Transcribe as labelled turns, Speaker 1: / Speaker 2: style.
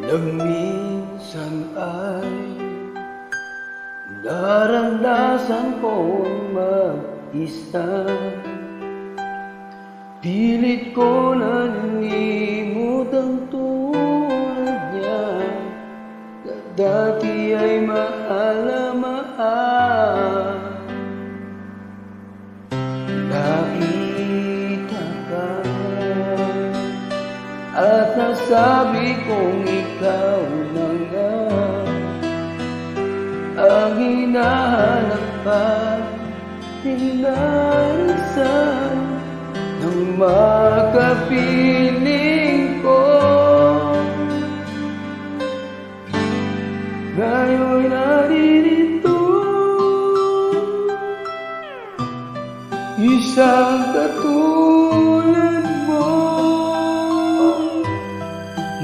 Speaker 1: Nang minsan ay naranasan kong mag-isa, pilit ko nalimot ang tulad niya na dati ay mahal na mahal. Nakita ka at nasabi kong ikaw na nga ang hinahanap at pinarisan ng makapiling.